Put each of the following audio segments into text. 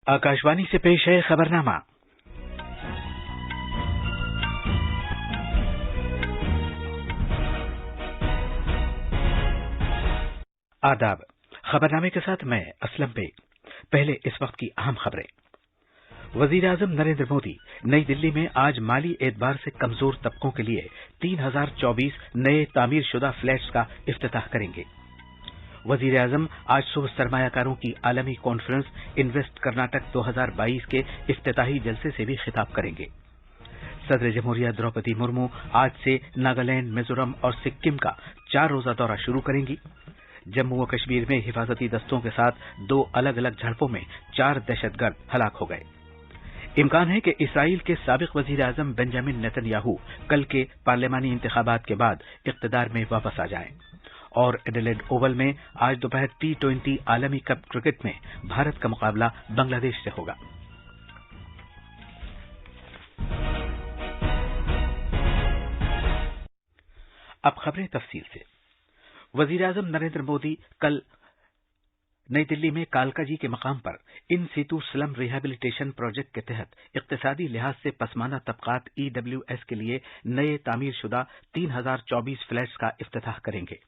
आकाशवाणी से पेश है खबरनामा। आदाब। खबरनामे के साथ मैं असलम बेग। पहले इस वक्त की अहम खबरें। वजीर आजम नरेंद्र मोदी नई दिल्ली में आज माली एतबार से कमजोर तबकों के लिए 3024 नए तामीर शुदा फ्लैट्स का इफ्तिताह करेंगे। वजीर आजम आज सुबह सरमायाकारों की आलमी कॉन्फ्रेंस इन्वेस्ट कर्नाटक 2022 के इफ्तिताही जलसे से भी खिताब करेंगे। सदर जमहूरिया द्रौपदी मुर्मू आज से नागालैंड, मिजोरम और सिक्किम का 4 रोजा दौरा शुरू करेंगी। जम्मू व कश्मीर में हिफाजती दस्तों के साथ 2 अलग अलग झड़पों में 4 दहशतगर्द हलाक हो गए। इम्कान है कि इसराइल के साबिक वजीर आजम बेंजामिन नेतन्याहू कल के पार्लियामानी इंतखाबात के बाद इख्तिदार में वापस आ जाएं। और एडिलेड ओवल में आज दोपहर T20 आलमी कप क्रिकेट में भारत का मुकाबला बांग्लादेश से होगा। अब खबरें तफसील से। वजीर आजम नरेंद्र मोदी कल नई दिल्ली में कालका जी के मकाम पर in situ slum rehabilitation project के तहत इक्तिसादी लिहाज से पसमानदा तबकात EWS के लिए नए तामीर शुदा 3024 फ्लैट्स का इफ्तिताह करेंगे।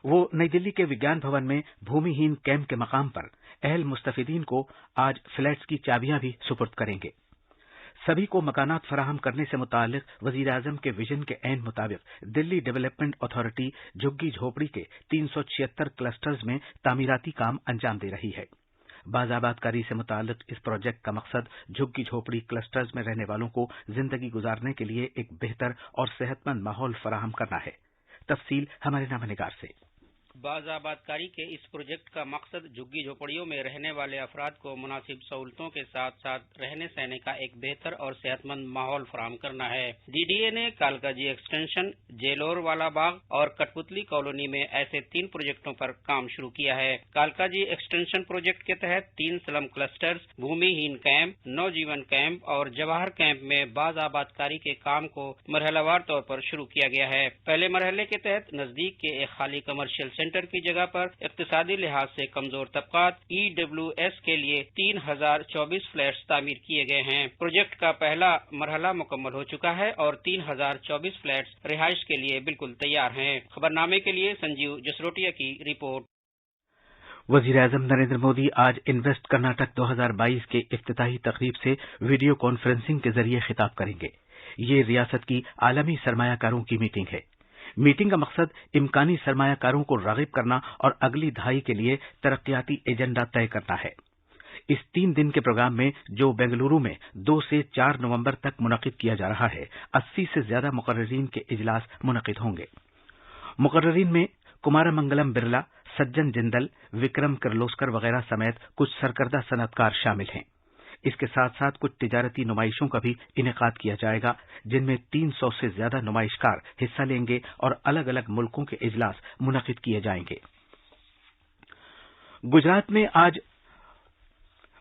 वो नई दिल्ली के विज्ञान भवन में भूमिहीन कैंप के मकाम पर अहल मुस्तफिदीन को आज फ्लैट्स की चाबियां भी सुपुर्द करेंगे। सभी को मकानात फराहम करने से मुतालिक वजीर आजम के विजन के ऐन मुताबिक दिल्ली डेवलपमेंट अथॉरिटी झुग्गी झोपड़ी के 376 क्लस्टर्स में तामीराती काम अंजाम दे रही है। बाज़ाबादकारी से मुतालिक इस प्रोजेक्ट का मकसद झुग्गी झोपड़ी क्लस्टर्स में रहने वालों को जिंदगी गुजारने के लिए एक बेहतर और सेहतमंद माहौल फराहम करना है। तफसील हमारे नामनिगार से। बाज़ाबादकारी के इस प्रोजेक्ट का मकसद झुग्गी झोपड़ियों में रहने वाले अफराद को मुनासिब सहूलतों के साथ साथ रहने सहने का एक बेहतर और सेहतमंद माहौल फराहम करना है। DDA ने कालकाजी एक्सटेंशन, जेलोर वाला बाग और कठपुतली कॉलोनी में ऐसे 3 प्रोजेक्टों पर काम शुरू किया है। कालकाजी एक्सटेंशन प्रोजेक्ट के तहत 3 स्लम क्लस्टर्स, भूमिहीन कैंप, नौजीवन कैंप और जवाहर कैंप में बाज़ाबादकारी के काम को मरहलावार तौर पर शुरू किया गया है। पहले मरहले के तहत नजदीक के एक खाली कमर्शियल सेंटर की जगह पर इक्तिसादी लिहाज से कमजोर तबकात EWS के लिए 3024 फ्लैट्स तामीर किए गए हैं। प्रोजेक्ट का पहला मरहला मुकम्मल हो चुका है और 3024 फ्लैट्स रिहाइश के लिए बिल्कुल तैयार हैं। खबरनामे के लिए संजीव जसरोटिया की रिपोर्ट। वजीर आजम नरेंद्र मोदी आज इन्वेस्ट कर्नाटक 2022 के इफ्तिताही तकरीब से वीडियो कॉन्फ्रेंसिंग के जरिए खिताब करेंगे। ये रियासत की आलमी सरमायाकारों की मीटिंग है। मीटिंग का मकसद इम्कानी सरमायाकारों को राग़िब करना और अगली दहाई के लिए तरक्याती एजेंडा तय करना है। इस 3 दिन के प्रोग्राम में, जो बेंगलुरु में 2 से 4 नवंबर तक मुनक़िद किया जा रहा है, 80 से ज्यादा मुक़र्रिरीन के इजलास मुनक़िद होंगे। मुक़र्रिरीन में कुमारमंगलम बिरला, सज्जन जिंदल, विक्रम किर्लोस्कर वगैरह समेत कुछ सरकर्दा सनअतकार शामिल हैं। इसके साथ साथ कुछ तिजारती नुमाइशों का भी इनेकाद किया जाएगा, जिनमें 300 से ज्यादा नुमाइशकार हिस्सा लेंगे और अलग अलग मुल्कों के इजलास मुनक़िद किए जाएंगे। गुजरात में आज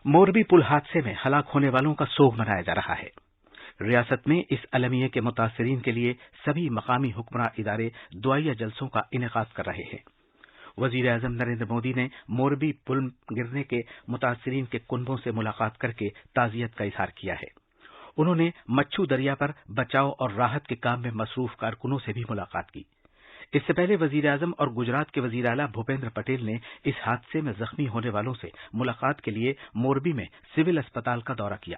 मोरबी पुल हादसे में हलाक होने वालों का सोग मनाया जा रहा है। रियासत में इस अलमिये के मुतासिरीन के लिए सभी मकामी हुक्मरान इदारे दुआइया जलसों का इनेकाद कर रहे हैं। वजीर आजम नरेंद्र मोदी ने मोरबी पुल गिरने के मुतासिरीन के कुनबों से मुलाकात करके ताज़ियत का इजहार किया है। उन्होंने मच्छू दरिया पर बचाव और राहत के काम में मसरूफ कारकुनों से भी मुलाकात की। इससे पहले वजीर आजम और गुजरात के वजीर आला भूपेंद्र पटेल ने इस हादसे में जख्मी होने वालों से मुलाकात के लिए मोरबी में सिविल अस्पताल का दौरा किया।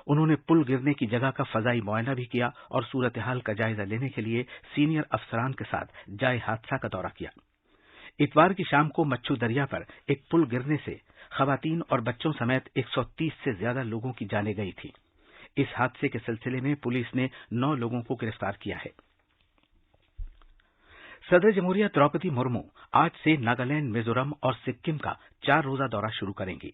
उन्होंने पुल गिरने की जगह का फजाई मुआयना भी किया और सूरत हाल का जायजा लेने के लिए सीनियर अफसरान के साथ जाए हादसा का दौरा किया। इतवार की शाम को मच्छू दरिया पर एक पुल गिरने से खवातीन और बच्चों समेत 130 से ज्यादा लोगों की जानें गई थी। इस हादसे के सिलसिले में पुलिस ने 9 लोगों को गिरफ्तार किया है। सदर जमहूरिया द्रौपदी मुर्मू आज से नागालैंड, मिजोरम और सिक्किम का 4 रोजा दौरा शुरू करेंगी।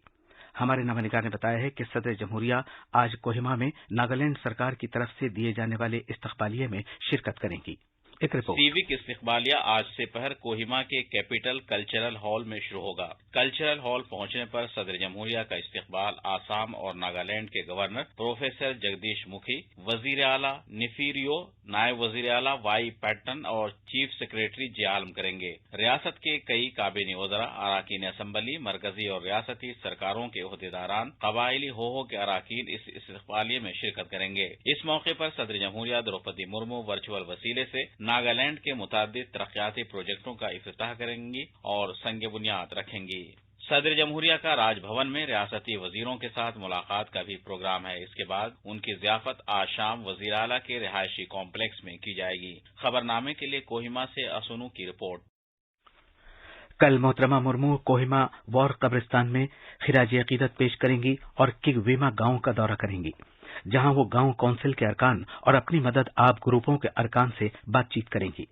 हमारे नामनिगार ने बताया है कि सदर जमहूरिया आज कोहिमा में नागालैंड सरकार की तरफ से दिए जाने वाले इस्तकबालिये में शिरकत करेंगी। एक रिपोर्ट। सिविक इस्तकबालिया आज से पहर कोहिमा के कैपिटल कल्चरल हॉल में शुरू होगा। कल्चरल हॉल पहुंचने पर सदर जमहूरिया का इस्तकबाल आसाम और नागालैंड के गवर्नर प्रोफेसर जगदीश मुखी, वजीर आला निफीरियो, नायब वजीर आला वाई पैटर्न और चीफ सेक्रेटरी जे आलम करेंगे। रियासत के कई काबिनी वज़रा, अराकीन असम्बली, मरकजी और रियासती सरकारों के ओहदेदारान, कबायली होहो के अराकीन इस इस्तकबालिये में शिरकत करेंगे। इस मौके पर सदर जमहूरिया द्रौपदी मुर्मू वर्चुअल वसीले से नागालैंड के मुतादिद तरक्याती प्रोजेक्टों का इफ्तिताह करेंगी और संग बुनियाद रखेंगी। सदर जमहूरिया का राजभवन में रियासती वजीरों के साथ मुलाकात का भी प्रोग्राम है। इसके बाद उनकी ज़ियाफत आज शाम वजीर आला के रिहायशी कॉम्प्लेक्स में की जाएगी। खबरनामे के लिए कोहिमा से असुनू की रिपोर्ट। कल मोहतरमा मुर्मू कोहिमा वॉर कब्रिस्तान में खिराजी अकीदत पेश करेंगी और किगवीमा गांव का दौरा करेंगी, जहां वो गांव काउंसिल के अरकान और अपनी मदद आप ग्रुपों के अरकान से बातचीत करेंगी।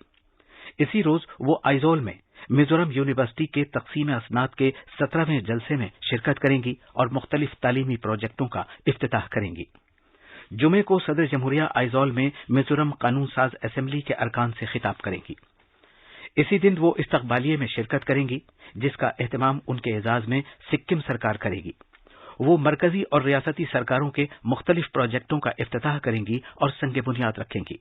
इसी रोज वो आइजोल में मिजोरम यूनिवर्सिटी के तकसीम असनाद के 17वें जलसे में शिरकत करेंगी और मुख्तलिफ तालीमी प्रोजेक्टों का इफ्तिताह करेंगी। जुमे को सदर जमहूरिया आइजोल में मिजोरम कानून साज असेंबली के अरकान से खिताब करेंगी। इसी दिन वो इस्तकबालिये में शिरकत करेंगी, जिसका एहतमाम उनके एजाज में सिक्किम सरकार करेगी। वो मरकजी और रियासती सरकारों के मुख्तलिफ प्रोजेक्टों का इफ्तिताह करेंगी और संग बुनियाद रखेंगी।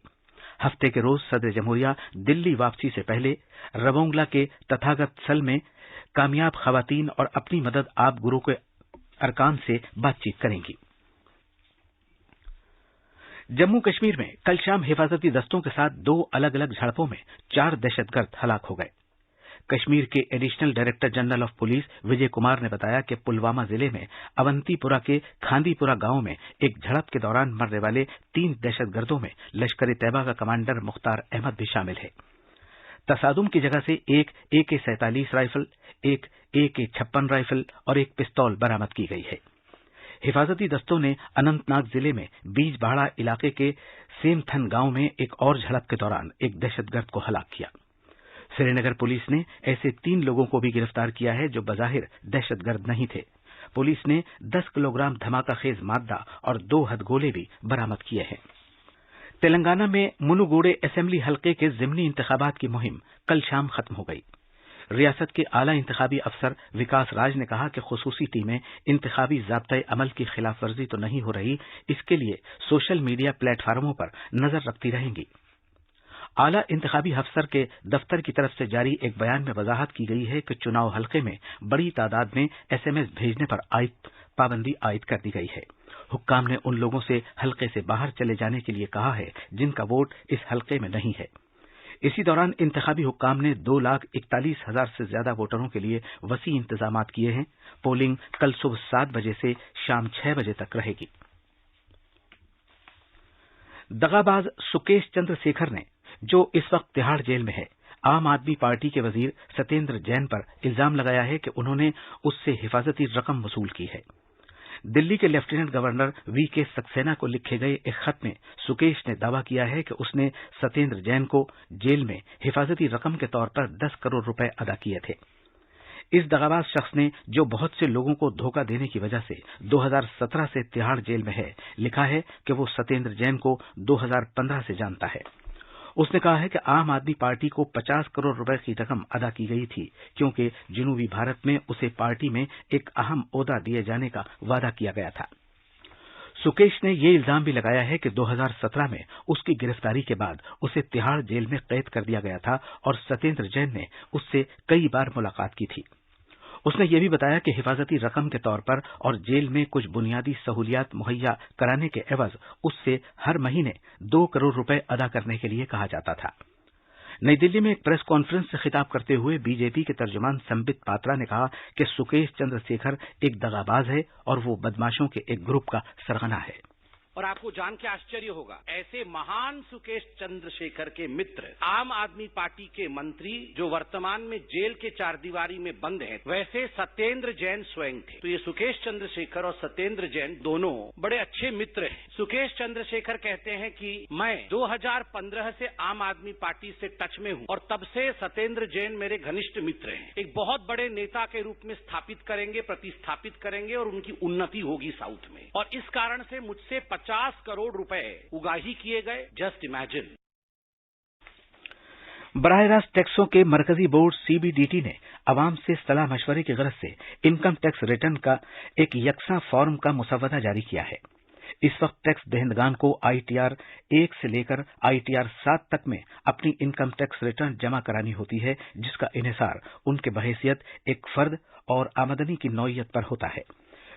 हफ्ते के रोज सदर जमहूरिया दिल्ली वापसी से पहले रवोंगला के तथागत सल में कामयाब खवातीन और अपनी मदद आप गुरु के अरकान से बातचीत करेंगी। जम्मू कश्मीर में कल शाम हिफाजती दस्तों के साथ 2 अलग अलग झड़पों में 4 दहशतगर्द हलाक हो गए। कश्मीर के additional director general of police Vijay Kumar ने बताया कि पुलवामा जिले में अवंतीपुरा के खांदीपुरा गांव में एक झड़प के दौरान मरने वाले 3 दहशतगर्दों में लश्कर तैयबा का कमांडर मुख्तार अहमद भी शामिल है। तसादुम की जगह से एक AK-47 राइफल, एक AK-56 राइफल और एक पिस्तौल बरामद की गई है। हिफाजती दस्तों ने अनंतनाग जिले में बीजबाड़ा इलाके के सेमथन गांव में एक और झड़प के दौरान एक दहशतगर्द को हलाक किया। श्रीनगर पुलिस ने ऐसे 3 लोगों को भी गिरफ्तार किया है जो बज़ाहिर दहशतगर्द नहीं थे। पुलिस ने 10 किलोग्राम धमाका खेज मादा और 2 हथगोले भी बरामद किए हैं। तेलंगाना में मुनुगुडे असेंबली हलके के ज़िमनी इंतखाबात की मुहिम कल शाम खत्म हो गई। रियासत के आला इंतखाबी अफसर विकास राज ने कहा कि खुसूसी टीमें इंतखाबी ज़ाब्ता अमल की खिलाफ वर्जी तो नहीं हो रही, इसके लिए सोशल मीडिया प्लेटफार्मों पर नजर रखती रहेंगी। आला इंतखाबी अफसर के दफ्तर की तरफ से जारी एक बयान में वजाहत की गई है कि चुनाव हलके में बड़ी तादाद में SMS भेजने पर पाबंदी आयद कर दी गई है। हुक्काम ने उन लोगों से हलके से बाहर चले जाने के लिए कहा है जिनका वोट इस हलके में नहीं है। इसी दौरान इंतखाबी हुक्काम ने 2,41,000 से ज्यादा वोटरों के लिए वसी इंतजामात किए हैं। पोलिंग कल सुबह 7 बजे से शाम 6 बजे तक रहेगी। दगाबाज सुकेश चंद्र शेखर ने, जो इस वक्त तिहाड़ जेल में है, आम आदमी पार्टी के वजीर सत्येंद्र जैन पर इल्जाम लगाया है कि उन्होंने उससे हिफाजती रकम वसूल की है। दिल्ली के लेफ्टिनेंट गवर्नर VK सक्सेना को लिखे गए एक खत में सुकेश ने दावा किया है कि उसने सत्येंद्र जैन को जेल में हिफाजती रकम के तौर पर 10 करोड़ रुपए अदा किए थे। इस दगाबाज शख्स ने, जो बहुत से लोगों को धोखा देने की वजह से 2017 से तिहाड़ जेल में है, लिखा है कि वो सत्येंद्र जैन को 2015 से जानता है। उसने कहा है कि आम आदमी पार्टी को 50 करोड़ रुपए की रकम अदा की गई थी, क्योंकि जनूबी भारत में उसे पार्टी में एक अहम ओहदा दिए जाने का वादा किया गया था। सुकेश ने यह इल्जाम भी लगाया है कि 2017 में उसकी गिरफ्तारी के बाद उसे तिहाड़ जेल में कैद कर दिया गया था और सत्येंद्र जैन ने उससे कई बार मुलाकात की थी। उसने यह भी बताया कि हिफाजती रकम के तौर पर और जेल में कुछ बुनियादी सहूलियात मुहैया कराने के एवज उससे हर महीने 2 करोड़ रुपए अदा करने के लिए कहा जाता था। नई दिल्ली में एक प्रेस कॉन्फ्रेंस से खिताब करते हुए बीजेपी के तर्जुमान संबित पात्रा ने कहा कि सुकेश चंद्र शेखर एक दगाबाज है और वो बदमाशों के एक ग्रुप का सरगना है। और आपको जान के आश्चर्य होगा, ऐसे महान सुकेश चंद्रशेखर के मित्र, आम आदमी पार्टी के मंत्री जो वर्तमान में जेल के चारदीवारी में बंद हैं, वैसे सत्येंद्र जैन स्वयं थे। तो ये सुकेश चंद्रशेखर और सत्येंद्र जैन दोनों बड़े अच्छे मित्र हैं। सुकेश चंद्रशेखर कहते हैं कि मैं 2015 से आम आदमी पार्टी से टच में हूं और तब से सत्येंद्र जैन मेरे घनिष्ठ मित्र हैं। एक बहुत बड़े नेता के रूप में स्थापित करेंगे, प्रतिस्थापित करेंगे और उनकी उन्नति होगी साउथ में। और इस कारण से मुझसे 50 करोड़ रुपए उगाही किए गए। Just imagine. براہ راست ٹیکسوں کے مرکزی بورڈ CBDT نے عوام سے صلاح مشورے کی غرض سے انکم ٹیکس ریٹرن کا ایک یکساں فارم کا مسودہ جاری کیا ہے۔ اس وقت ٹیکس دہندگان کو ITR 1 سے لے کر ITR 7 تک میں اپنی انکم ٹیکس ریٹرن جمع کرانی ہوتی ہے، جس کا انحصار ان کے بحیثیت ایک فرد اور آمدنی کی نوعیت پر ہوتا ہے۔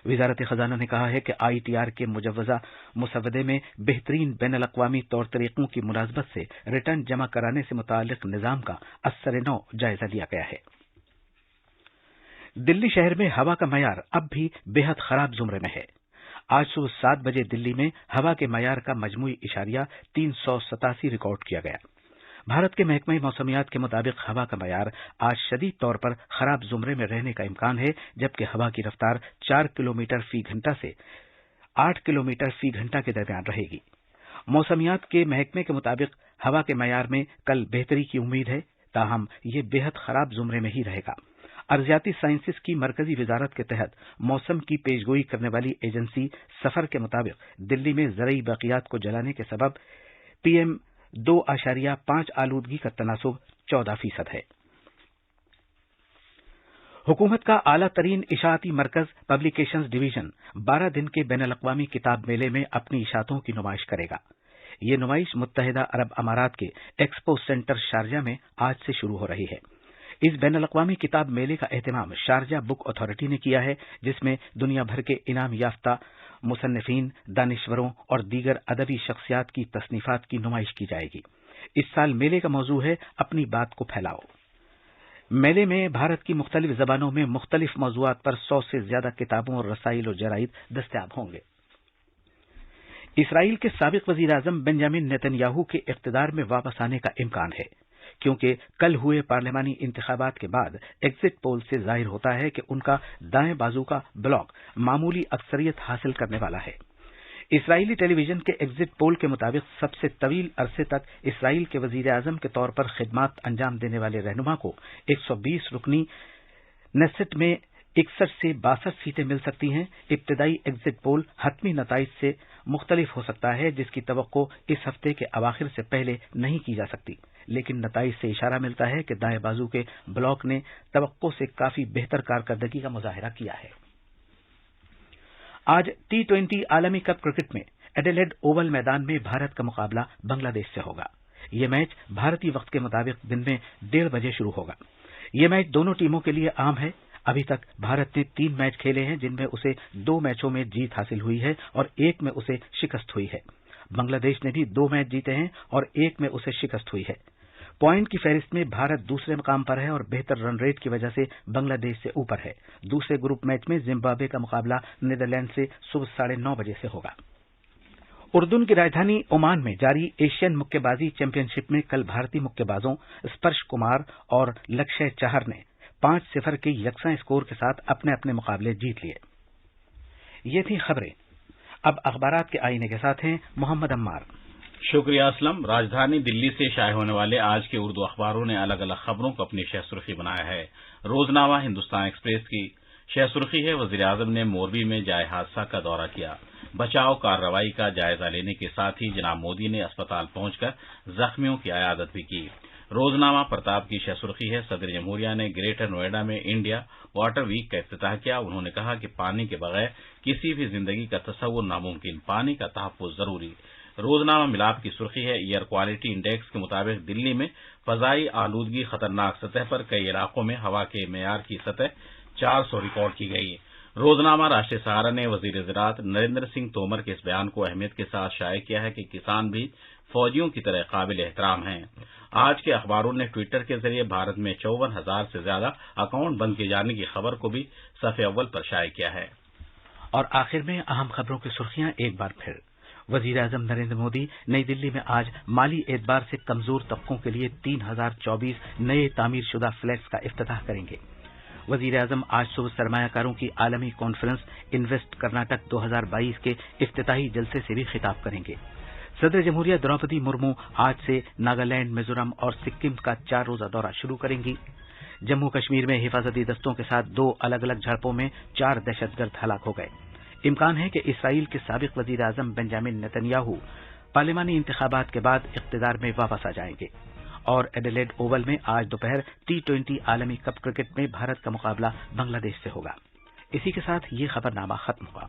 وزارت خزانہ نے کہا ہے کہ ITR کے مجوزہ مسودے میں بہترین بین الاقوامی طور طریقوں کی مناسبت سے ریٹرن جمع کرانے سے متعلق نظام کا اثر نو جائزہ لیا گیا ہے۔ دلی شہر میں ہوا کا معیار اب بھی بے حد خراب زمرے میں ہے۔ آج صبح 7 بجے دلی میں ہوا کے معیار کا مجموعی اشاریہ 387 ریکارڈ کیا گیا۔ بھارت کے محکمہ موسمیات کے مطابق ہوا کا معیار آج شدید طور پر خراب زمرے میں رہنے کا امکان ہے، جبکہ ہوا کی رفتار 4 کلومیٹر فی گھنٹہ سے 8 کلومیٹر فی گھنٹہ کے درمیان رہے گی۔ موسمیات کے محکمے کے مطابق ہوا کے معیار میں کل بہتری کی امید ہے، تاہم یہ بے حد خراب زمرے میں ہی رہے گا۔ ارضیاتی سائنسز کی مرکزی وزارت کے تحت موسم کی پیشگوئی کرنے والی ایجنسی سفر کے مطابق دلی میں زرعی باقیات کو جلانے کے سبب PM2.5 آلودگی کا تناسب 14% ہے۔ حکومت کا اعلیٰ ترین اشاعتی مرکز پبلیکیشنز ڈویژن 12 دن کے بین الاقوامی کتاب میلے میں اپنی اشاعتوں کی نمائش کرے گا۔ یہ نمائش متحدہ عرب امارات کے ایکسپو سینٹر شارجہ میں آج سے شروع ہو رہی ہے۔ اس بین الاقوامی کتاب میلے کا اہتمام شارجہ بک اتھارٹی نے کیا ہے، جس میں دنیا بھر کے انعام یافتہ مصنفین، دانشوروں اور دیگر ادبی شخصیات کی تصنیفات کی نمائش کی جائے گی۔ اس سال میلے کا موضوع ہے اپنی بات کو پھیلاؤ۔ میلے میں بھارت کی مختلف زبانوں میں مختلف موضوعات پر 100 سے زیادہ کتابوں اور رسائل و جرائد دستیاب ہوں گے۔ اسرائیل کے سابق وزیر اعظم بنجامن نیتن یاہو کے اقتدار میں واپس آنے کا امکان ہے، کیونکہ کل ہوئے پارلیمانی انتخابات کے بعد ایگزٹ پول سے ظاہر ہوتا ہے کہ ان کا دائیں بازو کا بلاک معمولی اکثریت حاصل کرنے والا ہے۔ اسرائیلی ٹیلی ویژن کے ایگزٹ پول کے مطابق سب سے طویل عرصے تک اسرائیل کے وزیر اعظم کے طور پر خدمات انجام دینے والے رہنما کو 120 رکنی نیسٹ میں 61 سے 62 سیٹیں مل سکتی ہیں۔ ابتدائی ایگزٹ پول حتمی نتائج سے مختلف ہو سکتا ہے، جس کی توقع اس ہفتے کے اواخر سے پہلے نہیں کی جا سکتی، لیکن نتائج سے اشارہ ملتا ہے کہ دائیں بازو کے بلاک نے توقع سے کافی بہتر کارکردگی کا مظاہرہ کیا ہے۔ آج T20 عالمی کپ کرکٹ میں ایڈیلیڈ اوول میدان میں بھارت کا مقابلہ بنگلہ دیش سے ہوگا۔ یہ میچ بھارتی وقت کے مطابق دن میں 1:30 بجے شروع ہوگا۔ یہ میچ دونوں ٹیموں کے لیے عام ہے۔ ابھی تک بھارت نے 3 میچ کھیلے ہیں، جن میں اسے 2 میچوں میں جیت حاصل ہوئی ہے اور 1 میں اسے شکست ہوئی ہے۔ بنگلہ دیش نے بھی 2 میچ جیتے ہیں اور 1 میں اسے شکست ہوئی ہے۔ پوائنٹ کی فہرست میں بھارت دوسرے مقام پر ہے اور بہتر رن ریٹ کی وجہ سے بنگلہ دیش سے اوپر ہے۔ دوسرے گروپ میچ میں زمبابوے کا مقابلہ نیدرلینڈ سے صبح 9:30 بجے سے ہوگا۔ اردن کی راجدھانی عمان میں جاری ایشین مکے بازی چیمپئن شپ میں کل بھارتی مکے بازوں اسپرش کمار اور لکشے چہر نے 5-0 کے یکساں اسکور کے ساتھ اپنے اپنے مقابلے جیت لیے۔ یہ تھی خبریں۔ اب اخبارات کے آئینے کے ساتھ ہیں محمد عمار۔ شکریہ اسلم۔ راجدھانی دلی سے شائع ہونے والے آج کے اردو اخباروں نے الگ الگ خبروں کو اپنی شہ سرخی بنایا ہے۔ روزنامہ ہندوستان ایکسپریس کی شہ سرخی ہے، وزیر اعظم نے موربی میں جائے حادثہ کا دورہ کیا، بچاؤ کارروائی کا جائزہ لینے کے ساتھ ہی جناب مودی نے اسپتال پہنچ کر زخمیوں کی عیادت بھی کی۔ روزنامہ پرتاپ کی شہ سرخی ہے، صدر جمہوریہ نے گریٹر نوئیڈا میں انڈیا واٹر ویک کا افتتاح کیا۔ انہوں نے کہا کہ پانی کے بغیر کسی بھی زندگی کا تصور ناممکن، پانی کا تحفظ ضروری۔ روزنامہ ملاپ کی سرخی ہے، ایئر کوالٹی انڈیکس کے مطابق دلی میں فضائی آلودگی خطرناک سطح پر، کئی علاقوں میں ہوا کے معیار کی سطح 400 ریکارڈ کی گئی۔ روزنامہ راشٹریہ سہارا نے وزیر زراعت نریندر سنگھ تومر کے اس بیان کو اہمیت کے ساتھ شائع کیا ہے کہ کسان بھی فوجیوں کی طرح قابل احترام ہیں۔ آج کے اخباروں نے ٹویٹر کے ذریعے بھارت میں 54,000 سے زیادہ اکاؤنٹ بند کیے جانے کی خبر کو بھی صفحے اول پر شائع کیا ہے۔ اور آخر میں اہم خبروں کی سرخیاں ایک بار پھر۔ وزیر اعظم نریندر مودی نئی دلی میں آج مالی اعتبار سے کمزور طبقوں کے لیے 3024 نئے تعمیر شدہ فلیٹس کا افتتاح کریں گے۔ وزیر اعظم آج صبح سرمایہ کاروں کی عالمی کانفرنس انویسٹ کرناٹک 2022 کے افتتاحی جلسے سے بھی خطاب کریں گے۔ صدر جمہوریہ دروپدی مرمو آج سے ناگالینڈ، میزورم اور سکم کا 4 روزہ دورہ شروع کریں گی۔ جموں کشمیر میں حفاظتی دستوں کے ساتھ 2 الگ الگ جھڑپوں میں 4 دہشت گرد ہلاک ہو گئے۔ امکان ہے کہ اسرائیل کے سابق وزیر اعظم بنجامن نیتن یاہو پارلیمانی انتخابات کے بعد اقتدار میں واپس آ جائیں گے۔ اور ایڈیلیڈ اوول میں آج دوپہر T20 عالمی کپ کرکٹ میں بھارت کا مقابلہ بنگلہ دیش سے ہوگا۔ اسی کے ساتھ یہ خبرنامہ ختم ہوا۔